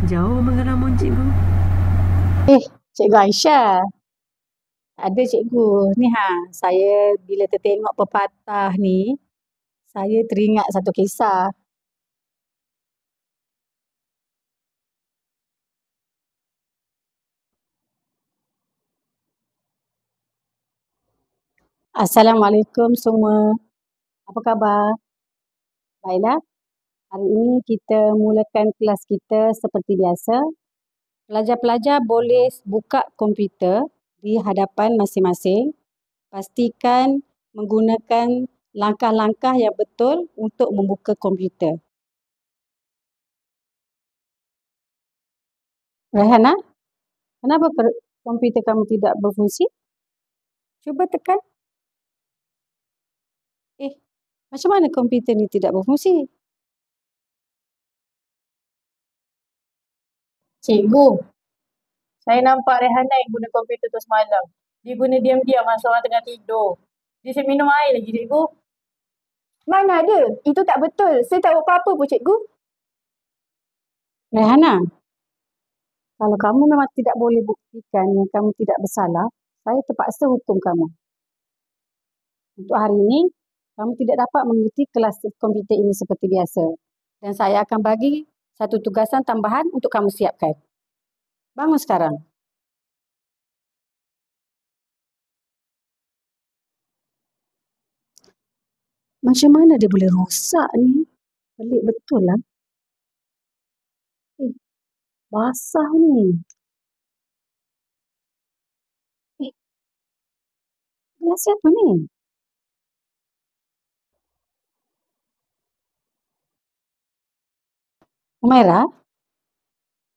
jauh mengelamun cikgu. Cikgu Aisyah. Ada cikgu. Ni saya bila tertengok pepatah ni, saya teringat satu kisah. Assalamualaikum semua. Apa khabar? Baiklah. Hari ini kita mulakan kelas kita seperti biasa. Pelajar-pelajar boleh buka komputer di hadapan masing-masing. Pastikan menggunakan langkah-langkah yang betul untuk membuka komputer. Rehana, kenapa komputer kamu tidak berfungsi? Cuba tekan. Macam mana komputer ni tidak berfungsi? Cikgu, saya nampak Rehana yang guna komputer tu semalam. Dia guna diam-diam masa orang tengah tidur. Dia asyik minum air lagi, cikgu. Mana ada? Itu tak betul. Saya tak buat apa-apa pun, cikgu. Rehana, kalau kamu memang tidak boleh buktikan yang kamu tidak bersalah, saya terpaksa hukum kamu. Untuk hari ini, kamu tidak dapat mengikuti kelas komputer ini seperti biasa. Dan saya akan bagi satu tugasan tambahan untuk kamu siapkan. Bangun sekarang. Macam mana dia boleh rosak ni? Pelik betul lah. Basah ni. Gelas siapa ni? Umairah,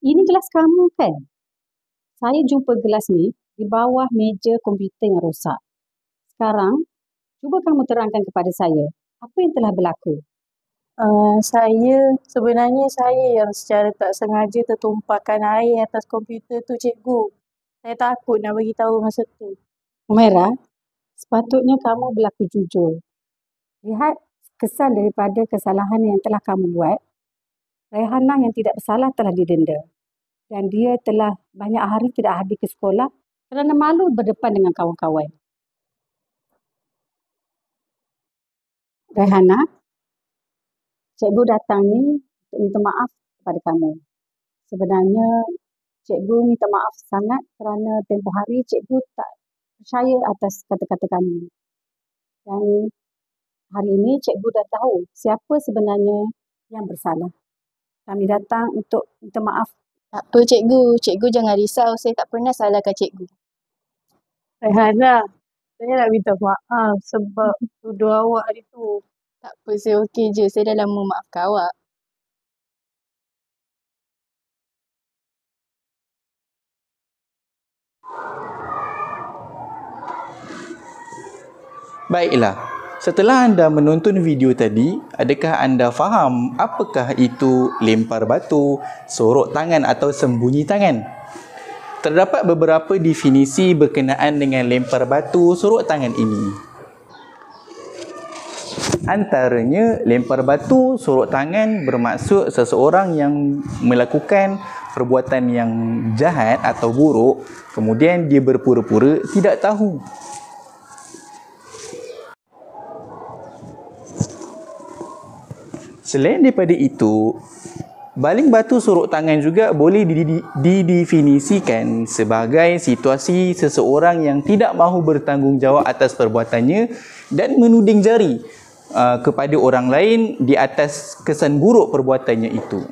ini gelas kamu kan? Saya jumpa gelas ni di bawah meja komputer yang rosak. Sekarang, cuba kamu terangkan kepada saya, apa yang telah berlaku? Sebenarnya saya yang secara tak sengaja tertumpahkan air atas komputer tu, cikgu. Saya takut nak bagi tahu masa tu. Umairah, sepatutnya kamu berlaku jujur. Lihat kesan daripada kesalahan yang telah kamu buat. Rehana yang tidak bersalah telah didenda. Dan dia telah banyak hari tidak hadir ke sekolah kerana malu berdepan dengan kawan-kawan. Rehana, cikgu datang ni untuk minta maaf kepada kamu. Sebenarnya, cikgu minta maaf sangat kerana tempoh hari cikgu tak percaya atas kata-kata kamu. Dan hari ini cikgu dah tahu siapa sebenarnya yang bersalah. Kami datang untuk minta maaf. Tak apa, cikgu. Cikgu jangan risau. Saya tak pernah salahkan cikgu. Rehana, saya nak minta maaf sebab tuduh awak hari tu. Tak apa, saya okey je. Saya dah lama maafkan awak. Baiklah, setelah anda menonton video tadi, adakah anda faham apakah itu lempar batu, sorok tangan atau sembunyi tangan? Terdapat beberapa definisi berkenaan dengan lempar batu, sorok tangan ini. Antaranya, lempar batu, sorok tangan bermaksud seseorang yang melakukan perbuatan yang jahat atau buruk, kemudian dia berpura-pura tidak tahu. Selain daripada itu, baling batu sorok tangan juga boleh didefinisikan sebagai situasi seseorang yang tidak mahu bertanggungjawab atas perbuatannya dan menuding jari kepada orang lain di atas kesan buruk perbuatannya itu.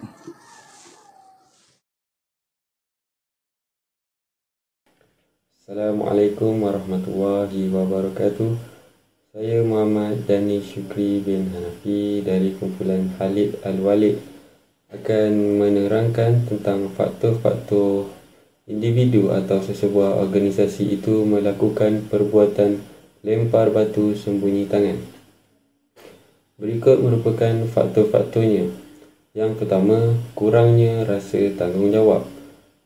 Assalamualaikum warahmatullahi wabarakatuh. Saya Muhammad Dani Syukri bin Hanafi dari kumpulan Khalid Al-Walid akan menerangkan tentang faktor-faktor individu atau sesebuah organisasi itu melakukan perbuatan lempar batu sembunyi tangan. Berikut merupakan faktor-faktornya. Yang pertama, kurangnya rasa tanggungjawab.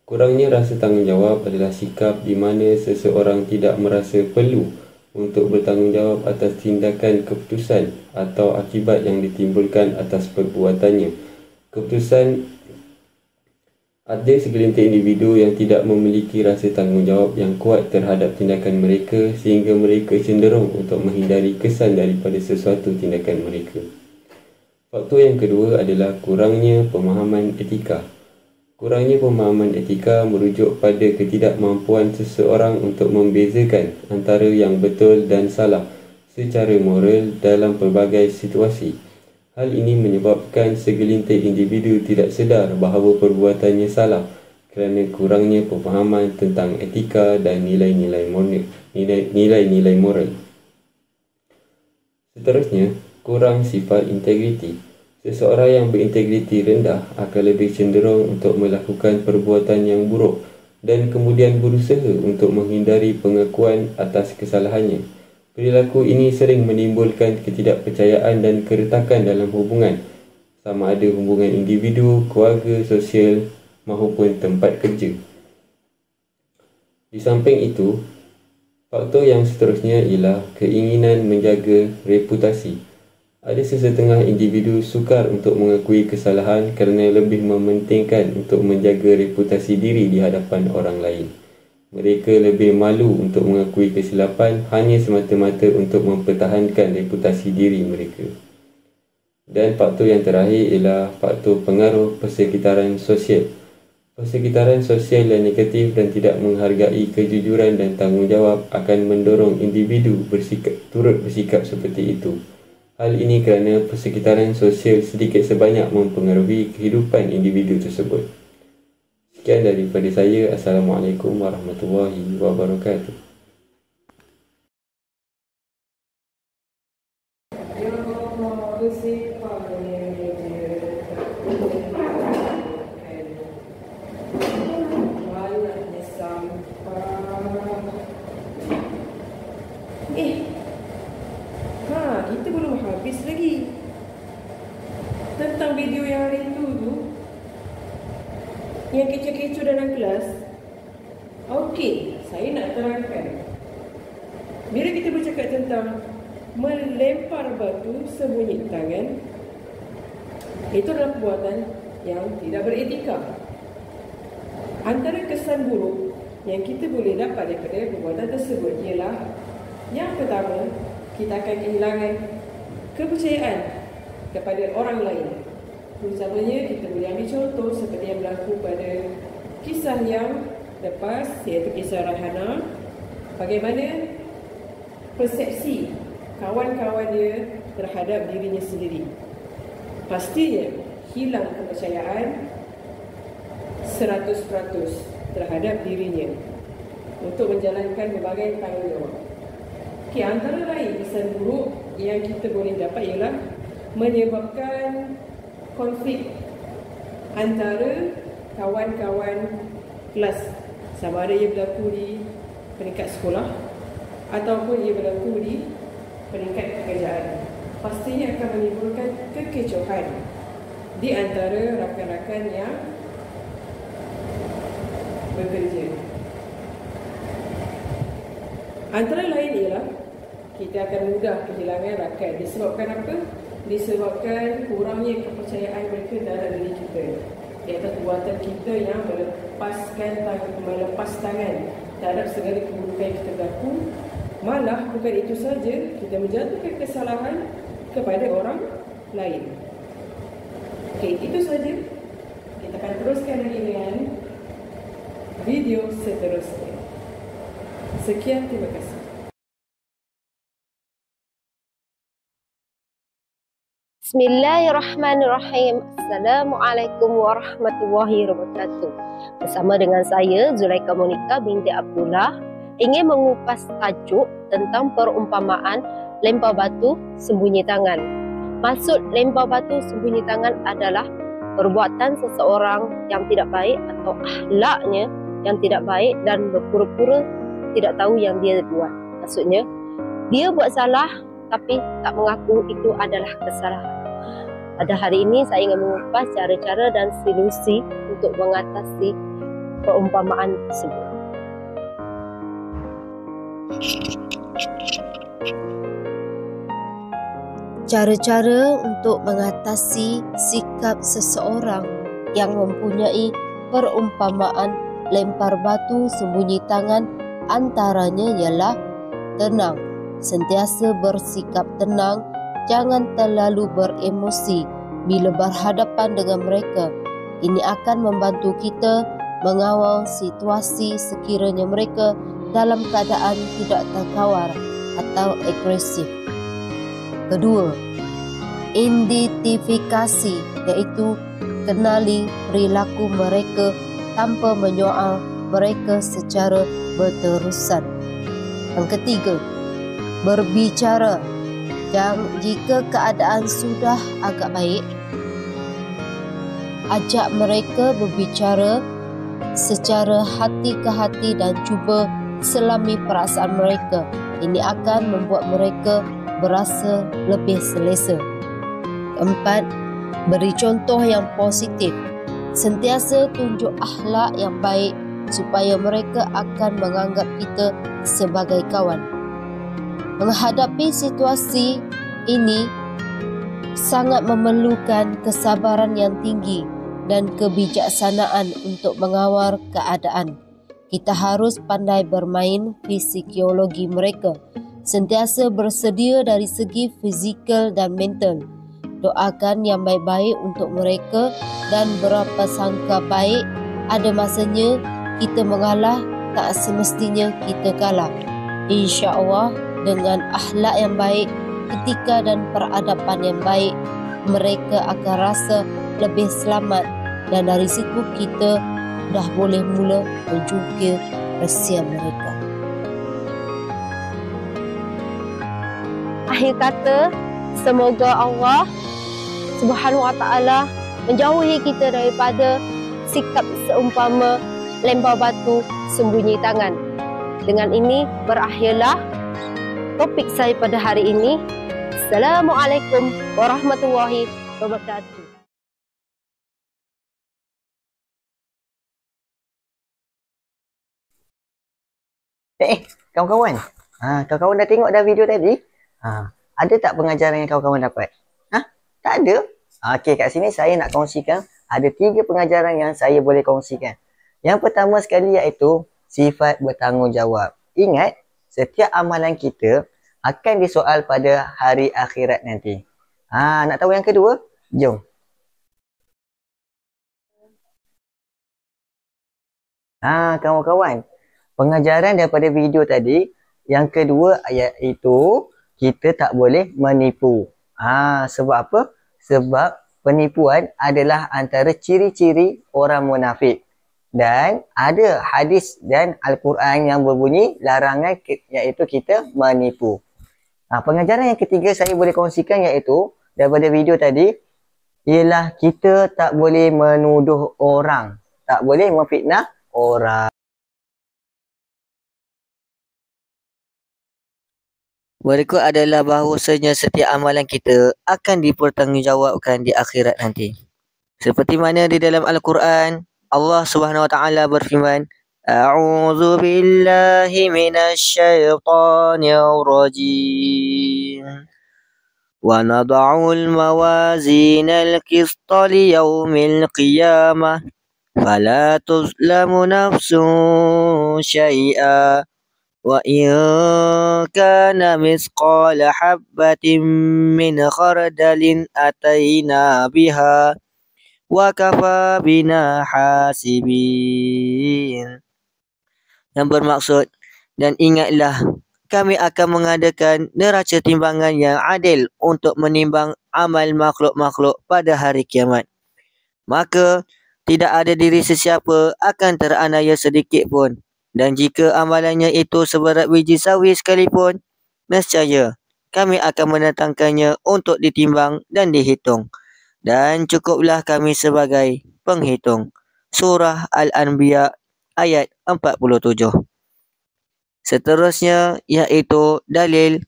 Kurangnya rasa tanggungjawab adalah sikap di mana seseorang tidak merasa perlu untuk bertanggungjawab atas tindakan, keputusan atau akibat yang ditimbulkan atas perbuatannya. Keputusan Ada segelintir individu yang tidak memiliki rasa tanggungjawab yang kuat terhadap tindakan mereka sehingga mereka cenderung untuk menghindari kesan daripada sesuatu tindakan mereka. Faktor yang kedua adalah kurangnya pemahaman etika. Kurangnya pemahaman etika merujuk pada ketidakmampuan seseorang untuk membezakan antara yang betul dan salah secara moral dalam pelbagai situasi. Hal ini menyebabkan segelintir individu tidak sedar bahawa perbuatannya salah kerana kurangnya pemahaman tentang etika dan nilai-nilai moral. Seterusnya, kurang sifat integriti. Seseorang yang berintegriti rendah akan lebih cenderung untuk melakukan perbuatan yang buruk dan kemudian berusaha untuk menghindari pengakuan atas kesalahannya. Perilaku ini sering menimbulkan ketidakpercayaan dan keretakan dalam hubungan, sama ada hubungan individu, keluarga, sosial maupun tempat kerja. Di samping itu, faktor yang seterusnya ialah keinginan menjaga reputasi. Ada sesetengah individu sukar untuk mengakui kesalahan kerana lebih mementingkan untuk menjaga reputasi diri di hadapan orang lain. Mereka lebih malu untuk mengakui kesilapan hanya semata-mata untuk mempertahankan reputasi diri mereka. Dan faktor yang terakhir ialah faktor pengaruh persekitaran sosial. Persekitaran sosial yang negatif dan tidak menghargai kejujuran dan tanggungjawab akan mendorong individu turut bersikap seperti itu. Hal ini kerana persekitaran sosial sedikit sebanyak mempengaruhi kehidupan individu tersebut. Sekian daripada saya. Assalamualaikum warahmatullahi wabarakatuh. Kita belum habis lagi. Tentang video yang hari tu yang kecoh-kecoh dalam kelas. Okey, saya nak terangkan. Bila kita bercakap tentang melempar batu sembunyi tangan, itu adalah perbuatan yang tidak beretika. Antara kesan buruk yang kita boleh dapat daripada perbuatan tersebut ialah, yang pertama, kita akan kehilangan kepercayaan kepada orang lain. Terutamanya kita boleh ambil contoh seperti yang berlaku pada kisah yang lepas, iaitu kisah Raihana. Bagaimana persepsi kawan-kawan dia terhadap dirinya sendiri. Pastinya hilang kepercayaan 100% terhadap dirinya untuk menjalankan berbagai tanggungjawab. Okey, antara lain kesan buruk yang kita boleh dapat ialah menyebabkan konflik antara kawan-kawan kelas, sama ada ia berlaku di peringkat sekolah ataupun ia berlaku di peringkat pekerjaan. Pastinya akan menimbulkan kekecohan di antara rakan-rakan yang bekerja. Antara lain ialah kita akan mudah kehilangan rakan. Disebabkan apa? Disebabkan kurangnya kepercayaan mereka dalam diri kita, iaitu perbuatan kita yang melepas tangan terhadap segala keburukan yang kita berlaku. Malah bukan itu saja, kita menjatuhkan kesalahan kepada orang lain. Okey, itu saja. Kita akan teruskan lagi dengan video seterusnya. Sekian, terima kasih. Bismillahirrahmanirrahim. Assalamualaikum warahmatullahi wabarakatuh. Bersama dengan saya, Zulaika Monika binti Abdullah, ingin mengupas tajuk tentang perumpamaan lempar batu sembunyi tangan. Maksud lempar batu sembunyi tangan adalah perbuatan seseorang yang tidak baik atau akhlaknya yang tidak baik dan berpura-pura tidak tahu yang dia buat. Maksudnya, dia buat salah tapi tak mengaku itu adalah kesalahan. Pada hari ini saya ingin mengupas cara-cara dan solusi untuk mengatasi perumpamaan tersebut. Cara-cara untuk mengatasi sikap seseorang yang mempunyai perumpamaan lempar batu sembunyi tangan antaranya ialah tenang, sentiasa bersikap tenang, jangan terlalu beremosi bila berhadapan dengan mereka. Ini akan membantu kita mengawal situasi sekiranya mereka dalam keadaan tidak terkawal atau agresif. Kedua, identifikasi, iaitu kenali perilaku mereka tanpa menyoal mereka secara berterusan. Yang ketiga, berbicara. Jika keadaan sudah agak baik, ajak mereka berbicara secara hati ke hati dan cuba selami perasaan mereka. Ini akan membuat mereka berasa lebih selesa. Keempat, beri contoh yang positif. Sentiasa tunjuk akhlak yang baik supaya mereka akan menganggap kita sebagai kawan. Menghadapi situasi ini sangat memerlukan kesabaran yang tinggi dan kebijaksanaan untuk mengawal keadaan. Kita harus pandai bermain fisiologi mereka, sentiasa bersedia dari segi fizikal dan mental. Doakan yang baik-baik untuk mereka dan berprasangka baik. Ada masanya kita mengalah, tak semestinya kita kalah. InsyaAllah dengan akhlak yang baik, etika dan peradaban yang baik, mereka akan rasa lebih selamat dan dari situ kita dah boleh mula menjungkir rahsia mereka. Akhir kata, semoga Allah Subhanahu Wa Taala menjauhi kita daripada sikap seumpama lempar batu sembunyi tangan. Dengan ini berakhirlah topik saya pada hari ini. Assalamualaikum warahmatullahi wabarakatuh. Kawan-kawan. Kawan-kawan dah tengok dah video tadi? Ada tak pengajaran yang kawan-kawan dapat? Tak ada? Okey, kat sini saya nak kongsikan ada 3 pengajaran yang saya boleh kongsikan. Yang pertama sekali iaitu sifat bertanggungjawab. Ingat, setiap amalan kita akan disoal pada hari akhirat nanti. Nak tahu yang kedua? Jom. Kawan-kawan, pengajaran daripada video tadi, yang kedua iaitu kita tak boleh menipu. Sebab apa? Sebab penipuan adalah antara ciri-ciri orang munafik. Dan ada hadis dan Al-Quran yang berbunyi larangan iaitu kita menipu. Pengajaran yang ketiga saya boleh kongsikan iaitu daripada video tadi ialah kita tak boleh menuduh orang, tak boleh memfitnah orang. Berikut adalah bahawasanya setiap amalan kita akan dipertanggungjawabkan di akhirat nanti. Seperti mana di dalam Al-Quran, Allah Subhanahu Wa Taala berfirman, A'udzu billahi minasyaitonir rajim. Wa nad'ul mawazinal qista liyaumil qiyamah fala tuzlamu nafsun syai'a. وَإِنْ كَانَ مِثْقَالَ حَبَّةٍ مِّنْ خَرْدَلٍ أَتَيْنَا بِهَا وَكَفَى بِنَا حَاسِبِينَ. Yang bermaksud, dan ingatlah kami akan mengadakan neraca timbangan yang adil untuk menimbang amal makhluk-makhluk pada hari kiamat. Maka tidak ada diri sesiapa akan teraniaya sedikit pun. Dan jika amalannya itu seberat biji sawi sekalipun, nescaya kami akan mendatangkannya untuk ditimbang dan dihitung. Dan cukuplah kami sebagai penghitung. Surah Al-Anbiya ayat 47. Seterusnya iaitu dalil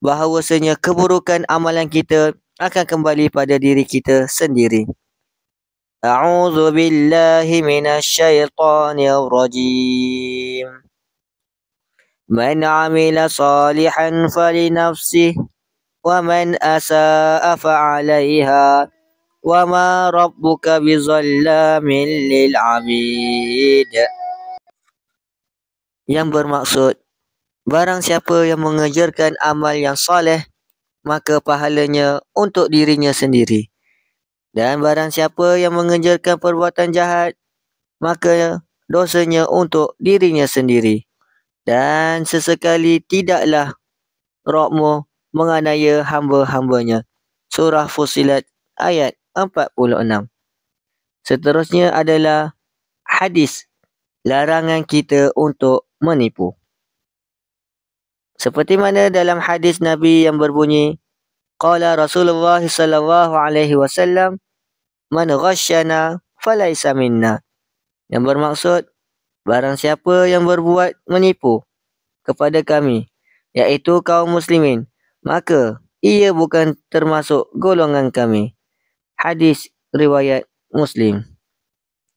bahawasanya keburukan amalan kita akan kembali pada diri kita sendiri. A'udzu billahi minasyaitonir rajim. Man 'amila salihan falinafsihi wa man asaa fa'alaiha wa ma rabbuka bizallamin lil abid. Yang bermaksud, barang siapa yang mengerjakan amal yang soleh, maka pahalanya untuk dirinya sendiri. Dan barang siapa yang mengerjakan perbuatan jahat, maka dosanya untuk dirinya sendiri. Dan sesekali tidaklah Rabbmu menganiaya hamba-hambanya. Surah Fussilat ayat 46. Seterusnya adalah hadis larangan kita untuk menipu. Seperti mana dalam hadis Nabi yang berbunyi, qala Rasulullah sallallahu alaihi wasallam, man ghasyana falaysa minna. Yang bermaksud, barang siapa yang berbuat menipu kepada kami, iaitu kaum muslimin, maka ia bukan termasuk golongan kami. Hadis riwayat Muslim.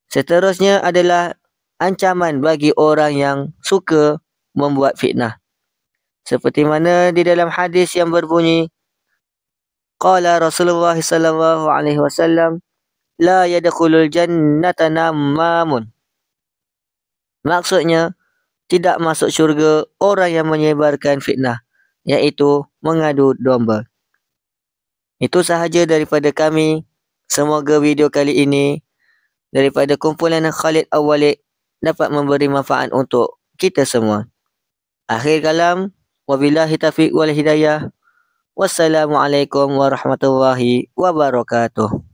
Seterusnya adalah ancaman bagi orang yang suka membuat fitnah. Seperti mana di dalam hadis yang berbunyi, qala Rasulullah sallallahu alaihi wasallam, la yadkhulul jannata namamun. Maksudnya, tidak masuk syurga orang yang menyebarkan fitnah, iaitu mengadu domba. Itu sahaja daripada kami. Semoga video kali ini daripada kumpulan Khalid Awalik dapat memberi manfaat untuk kita semua. Akhir kalam, wabillahi taufiq wal hidayah. Wassalamualaikum warahmatullahi wabarakatuh.